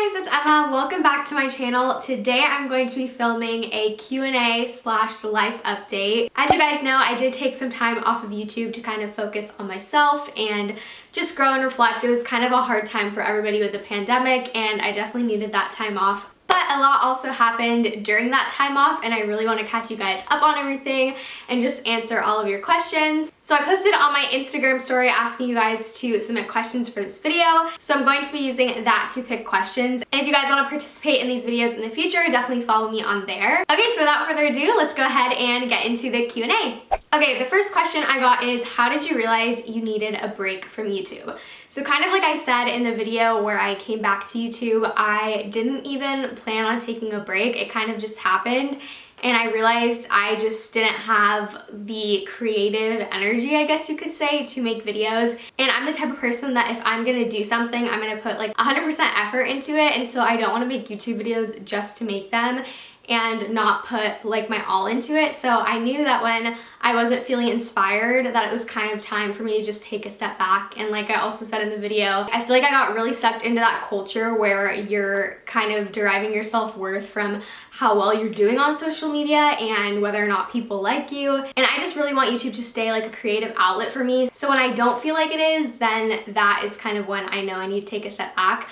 Hi guys, it's Emma. Welcome back to my channel. Today I'm going to be filming a Q&A/life update. As you guys know, I did take some time off of YouTube to kind of focus on myself and just grow and reflect. It was kind of a hard time for everybody with the pandemic, and I definitely needed that time off. But a lot also happened during that time off, and I really want to catch you guys up on everything and just answer all of your questions. So I posted on my Instagram story asking you guys to submit questions for this video. So I'm going to be using that to pick questions. And if you guys want to participate in these videos in the future, definitely follow me on there. Okay, so without further ado, let's go ahead and get into the Q&A. Okay, the first question I got is, how did you realize you needed a break from YouTube? So kind of like I said in the video where I came back to YouTube, I didn't even plan on taking a break. It kind of just happened. And I realized I just didn't have the creative energy, I guess you could say, to make videos. And I'm the type of person that if I'm gonna do something, I'm gonna put like 100% effort into it. And so I don't wanna make YouTube videos just to make them and not put like my all into it. So I knew that when I wasn't feeling inspired, that it was kind of time for me to just take a step back. And like I also said in the video, I feel like I got really sucked into that culture where you're kind of deriving your self-worth from how well you're doing on social media and whether or not people like you. And I just really want YouTube to stay like a creative outlet for me. So when I don't feel like it is, then that is kind of when I know I need to take a step back.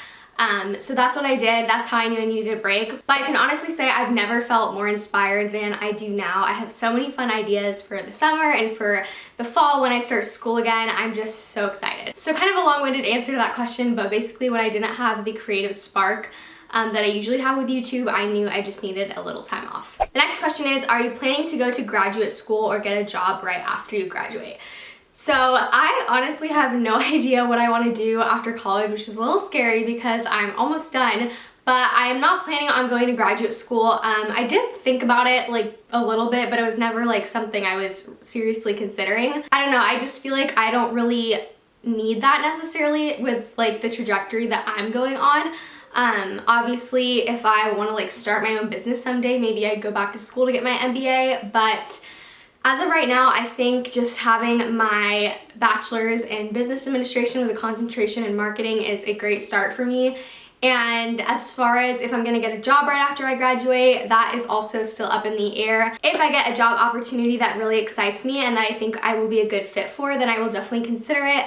So that's what I did. That's how I knew I needed a break. But I can honestly say I've never felt more inspired than I do now. I have so many fun ideas for the summer and for the fall when I start school again. I'm just so excited. So kind of a long-winded answer to that question, but basically when I didn't have the creative spark that I usually have with YouTube, I knew I just needed a little time off. The next question is, are you planning to go to graduate school or get a job right after you graduate? So I honestly have no idea what I want to do after college, which is a little scary because I'm almost done, but I am not planning on going to graduate school. I did think about it like a little bit, but it was never like something I was seriously considering. I don't know, I just feel like I don't really need that necessarily with like the trajectory that I'm going on. Obviously if I want to like start my own business someday, maybe I'd go back to school to get my MBA, but as of right now, I think just having my bachelor's in business administration with a concentration in marketing is a great start for me. And as far as if I'm gonna get a job right after I graduate, that is also still up in the air. If I get a job opportunity that really excites me and that I think I will be a good fit for, then I will definitely consider it.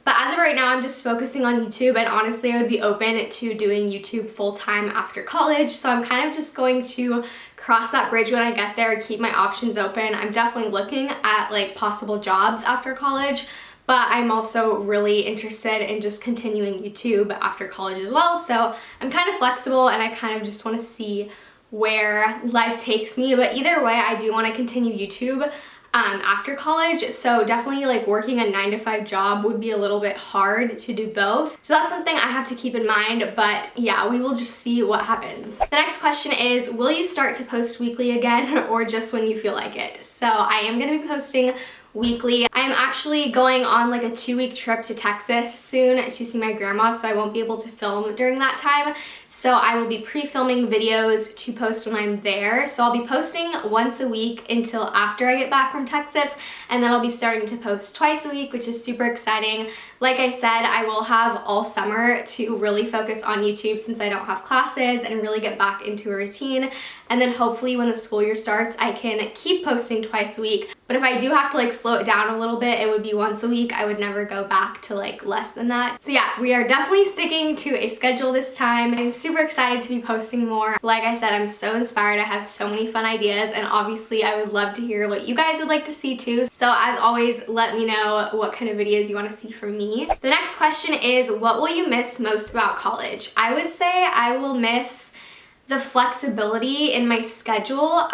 But as of right now, I'm just focusing on YouTube, and honestly, I would be open to doing YouTube full-time after college. So I'm kind of just going to cross that bridge when I get there, keep my options open. I'm definitely looking at like possible jobs after college, but I'm also really interested in just continuing YouTube after college as well. So I'm kind of flexible and I kind of just want to see where life takes me. But either way, I do want to continue YouTube after college, so definitely like working a 9-to-5 job would be a little bit hard to do both. So that's something I have to keep in mind, but yeah, we will just see what happens. The next question is, will you start to post weekly again or just when you feel like it? So I am going to be posting weekly. I'm actually going on like a 2-week trip to Texas soon to see my grandma, so I won't be able to film during that time. So I will be pre-filming videos to post when I'm there. So I'll be posting once a week until after I get back from Texas, and then I'll be starting to post twice a week, which is super exciting. Like I said, I will have all summer to really focus on YouTube since I don't have classes and really get back into a routine. And then hopefully when the school year starts, I can keep posting twice a week. But if I do have to like slow it down a little bit, it would be once a week. I would never go back to like less than that. So yeah, we are definitely sticking to a schedule this time. I'm super excited to be posting more. Like I said, I'm so inspired. I have so many fun ideas, and obviously I would love to hear what you guys would like to see too. So as always, let me know what kind of videos you want to see from me. The next question is, what will you miss most about college? I would say I will miss the flexibility in my schedule.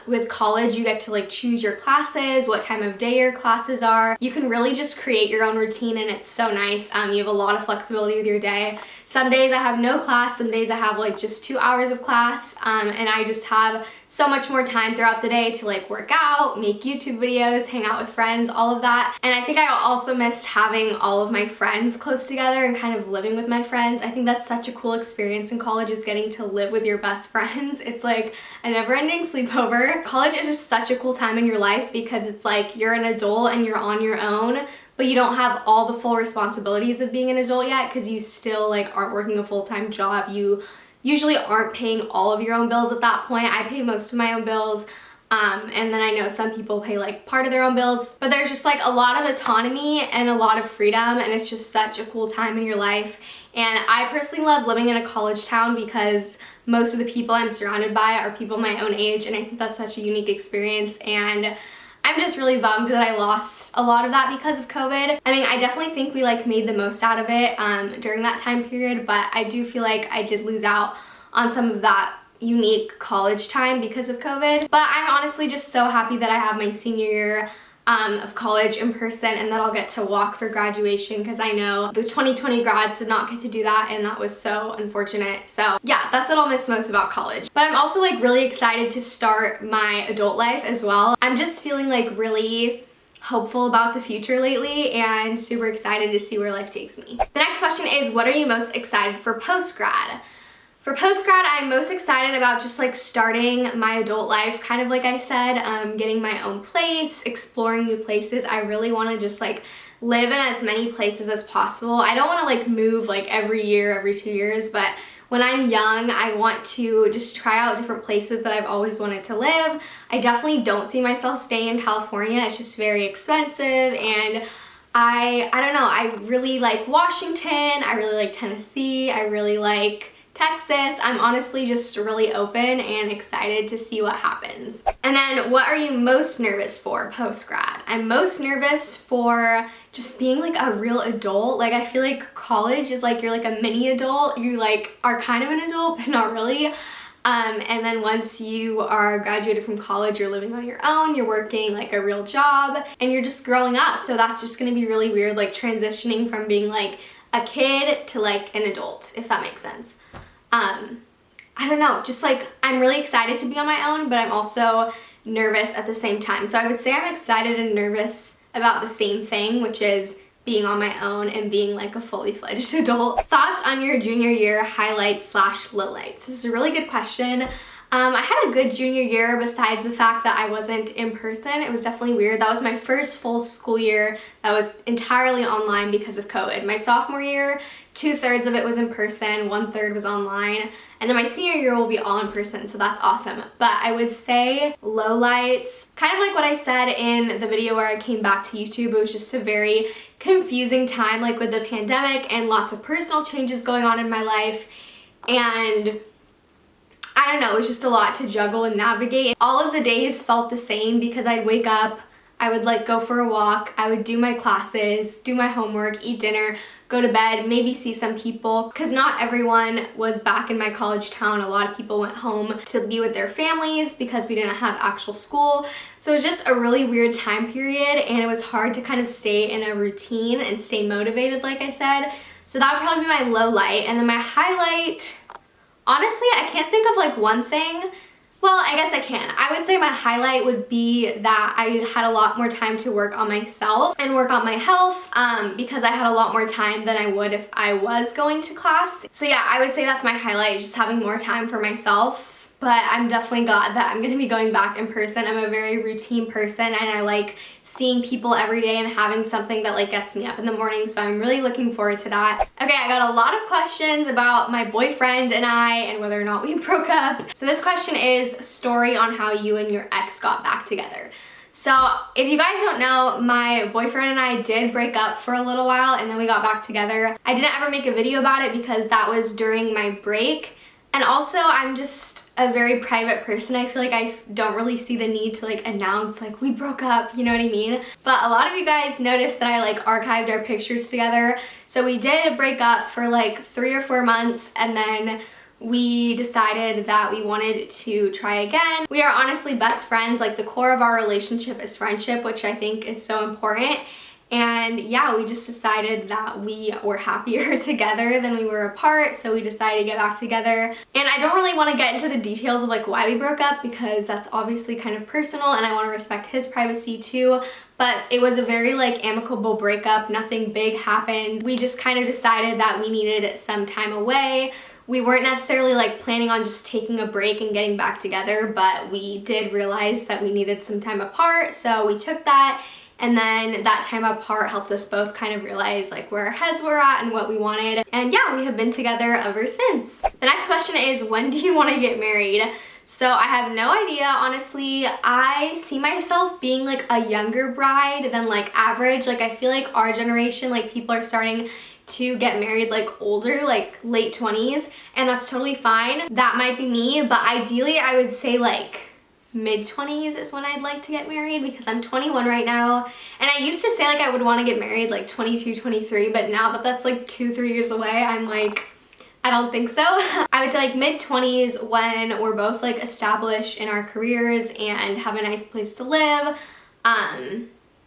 With college, you get to like choose your classes, what time of day your classes are. You can really just create your own routine, and it's so nice. You have a lot of flexibility with your day. Some days I have no class, some days I have like just 2 hours of class, and I just have so much more time throughout the day to like work out, make YouTube videos, hang out with friends, all of that. And I think I also missed having all of my friends close together and kind of living with my friends. I think that's such a cool experience in college, is getting to live with your best friends. It's like a never-ending sleepover. College is just such a cool time in your life because it's like you're an adult and you're on your own, but you don't have all the full responsibilities of being an adult yet because you still like aren't working a full-time job. You usually aren't paying all of your own bills at that point. I pay most of my own bills. And then I know some people pay like part of their own bills, but there's just like a lot of autonomy and a lot of freedom, and it's just such a cool time in your life. And I personally love living in a college town because most of the people I'm surrounded by are people my own age, and I think that's such a unique experience. And I'm just really bummed that I lost a lot of that because of COVID. I mean, I definitely think we like made the most out of it during that time period, but I do feel like I did lose out on some of that unique college time because of COVID. But I'm honestly just so happy that I have my senior year of college in person and that I'll get to walk for graduation, because I know the 2020 grads did not get to do that, and that was so unfortunate. So yeah, that's what I'll miss most about college. But I'm also like really excited to start my adult life as well. I'm just feeling like really hopeful about the future lately and super excited to see where life takes me. The next question is, what are you most excited for post-grad? For post-grad, I'm most excited about just like starting my adult life, kind of like I said, getting my own place, exploring new places. I really want to just like live in as many places as possible. I don't want to like move like every year, every 2 years, but when I'm young, I want to just try out different places that I've always wanted to live. I definitely don't see myself staying in California. It's just very expensive, and I don't know, I really like Washington, I really like Tennessee, I really like Texas. I'm honestly just really open and excited to see what happens. And then, what are you most nervous for post-grad? I'm most nervous for just being like a real adult. Like, I feel like college is like you're like a mini adult. You like are kind of an adult, but not really. And then once you are graduated from college, you're living on your own, you're working like a real job, and you're just growing up. So that's just gonna be really weird, like transitioning from being like a kid to like an adult, if that makes sense. I don't know, just like I'm really excited to be on my own, but I'm also nervous at the same time. So I would say I'm excited and nervous about the same thing, which is being on my own and being like a fully fledged adult. Thoughts on your junior year highlights / lowlights? This is a really good question. I had a good junior year besides the fact that I wasn't in person. It was definitely weird. That was my first full school year that was entirely online because of COVID. My sophomore year, 2/3 of it was in person, 1/3 was online, and then my senior year will be all in person, so that's awesome. But I would say lowlights, kind of like what I said in the video where I came back to YouTube. It was just a very confusing time, like with the pandemic and lots of personal changes going on in my life, and I don't know, it was just a lot to juggle and navigate. All of the days felt the same because I'd wake up, I would like go for a walk, I would do my classes, do my homework, eat dinner, go to bed, maybe see some people, because not everyone was back in my college town. A lot of people went home to be with their families because we didn't have actual school. So it was just a really weird time period, and it was hard to kind of stay in a routine and stay motivated, like I said. So that would probably be my low light. And then my highlight, honestly, I can't think of like one thing. Well, I guess I can. I would say my highlight would be that I had a lot more time to work on myself and work on my health because I had a lot more time than I would if I was going to class. So yeah, I would say that's my highlight, just having more time for myself. But I'm definitely glad that I'm going to be going back in person. I'm a very routine person, and I like seeing people every day and having something that like gets me up in the morning, so I'm really looking forward to that. Okay, I got a lot of questions about my boyfriend and I and whether or not we broke up. So this question is story on how you and your ex got back together. So if you guys don't know, my boyfriend and I did break up for a little while, and then we got back together. I didn't ever make a video about it because that was during my break. And also, I'm just a very private person. I feel like I don't really see the need to like announce like we broke up, you know what I mean? But a lot of you guys noticed that I like archived our pictures together. So we did break up for like 3 or 4 months, and then we decided that we wanted to try again. We are honestly best friends. Like, the core of our relationship is friendship, which I think is so important. And yeah, we just decided that we were happier together than we were apart, so we decided to get back together. And I don't really want to get into the details of like why we broke up, because that's obviously kind of personal and I want to respect his privacy too. But it was a very like amicable breakup. Nothing big happened. We just kind of decided that we needed some time away. We weren't necessarily like planning on just taking a break and getting back together, but we did realize that we needed some time apart, so we took that. And then that time apart helped us both kind of realize like where our heads were at and what we wanted. And yeah, we have been together ever since. The next question is, when do you want to get married? So I have no idea, honestly. I see myself being like a younger bride than like average. Like I feel like our generation, like people are starting to get married like older, like late 20s, and that's totally fine. That might be me, but ideally I would say like mid-20s is when I'd like to get married, because I'm 21 right now, and I used to say like I would want to get married like 22, 23, but now that that's like 2-3 years away, I'm like, I don't think so. I would say like mid-20s when we're both like established in our careers and have a nice place to live.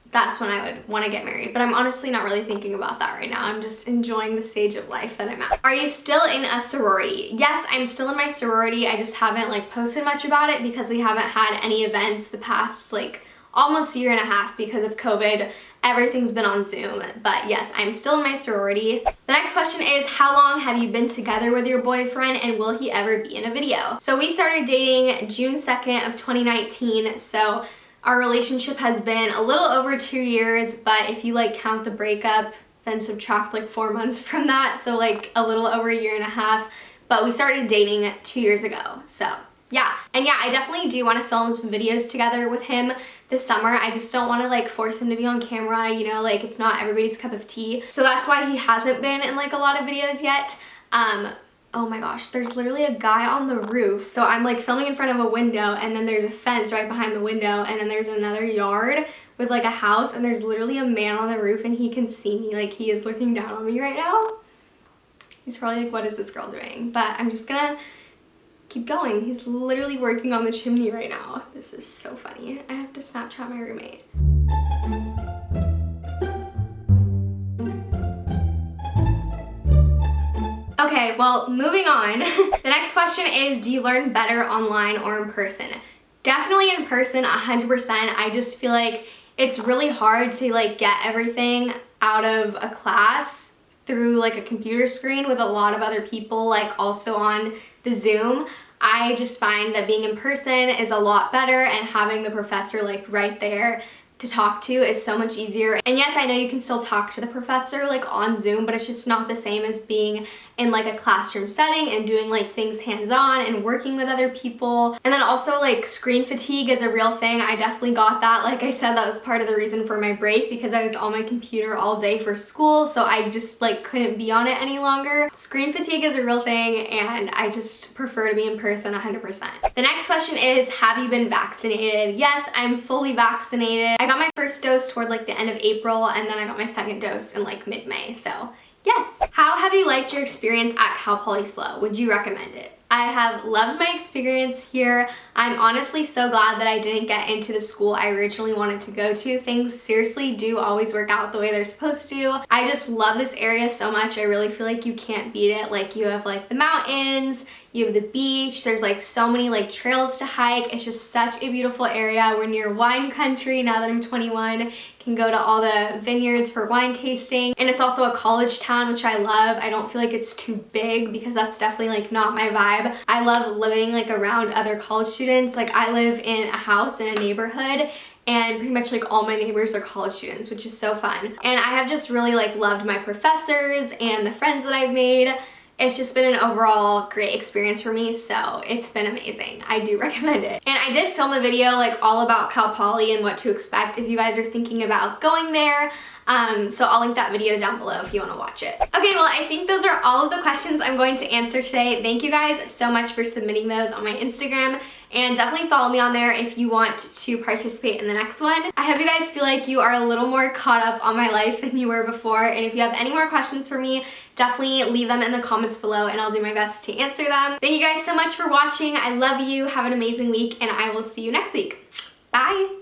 That's when I would want to get married, but I'm honestly not really thinking about that right now. I'm just enjoying the stage of life that I'm at. Are you still in a sorority? Yes, I'm still in my sorority. I just haven't like posted much about it because we haven't had any events the past like almost a year and a half because of COVID. Everything's been on Zoom, but yes, I'm still in my sorority. The next question is, how long have you been together with your boyfriend, and will he ever be in a video? So we started dating June 2nd of 2019, so our relationship has been a little over 2 years, but if you like count the breakup, then subtract like 4 months from that, so like a little over a year and a half. But we started dating 2 years ago, so yeah. And yeah, I definitely do want to film some videos together with him this summer. I just don't want to like force him to be on camera, you know, like it's not everybody's cup of tea. So that's why he hasn't been in like a lot of videos yet. Oh my gosh, there's literally a guy on the roof. So I'm like filming in front of a window, and then there's a fence right behind the window, and then there's another yard with like a house, and there's literally a man on the roof, and he can see me. Like he is looking down on me right now. He's probably like, what is this girl doing? But I'm just gonna keep going. He's literally working on the chimney right now. This is so funny. I have to Snapchat my roommate. Okay, well, moving on. The next question is, do you learn better online or in person? Definitely in person, 100%. I just feel like it's really hard to like get everything out of a class through like a computer screen with a lot of other people like also on the Zoom. I just find that being in person is a lot better, and having the professor like right there to talk to is so much easier. And yes, I know you can still talk to the professor like on Zoom, but it's just not the same as being in like a classroom setting and doing like things hands-on and working with other people. And then also like screen fatigue is a real thing. I definitely got that. Like I said, that was part of the reason for my break, because I was on my computer all day for school, so I just like couldn't be on it any longer. Screen fatigue is a real thing, and I just prefer to be in person 100%. The next question is, have you been vaccinated? Yes, I'm fully vaccinated. I got my first dose toward like the end of April, and then I got my second dose in like mid-May, so yes. How have you liked your experience at Cal Poly SLO? Would you recommend it? I have loved my experience here. I'm honestly so glad that I didn't get into the school I originally wanted to go to. Things seriously do always work out the way they're supposed to. I just love this area so much. I really feel like you can't beat it. Like you have like the mountains, you have the beach, there's like so many like trails to hike. It's just such a beautiful area. We're near wine country now that I'm 21. Can go to all the vineyards for wine tasting. And it's also a college town, which I love. I don't feel like it's too big, because that's definitely like not my vibe. I love living like around other college students. Like I live in a house in a neighborhood, and pretty much like all my neighbors are college students, which is so fun. And I have just really like loved my professors and the friends that I've made. It's just been an overall great experience for me, so it's been amazing. I do recommend it. And I did film a video like all about Cal Poly and what to expect if you guys are thinking about going there. So I'll link that video down below if you want to watch it. Okay, well, I think those are all of the questions I'm going to answer today. Thank you guys so much for submitting those on my Instagram, and definitely follow me on there if you want to participate in the next one. I hope you guys feel like you are a little more caught up on my life than you were before, and if you have any more questions for me, definitely leave them in the comments below and I'll do my best to answer them. Thank you guys so much for watching. I love you. Have an amazing week, and I will see you next week. Bye!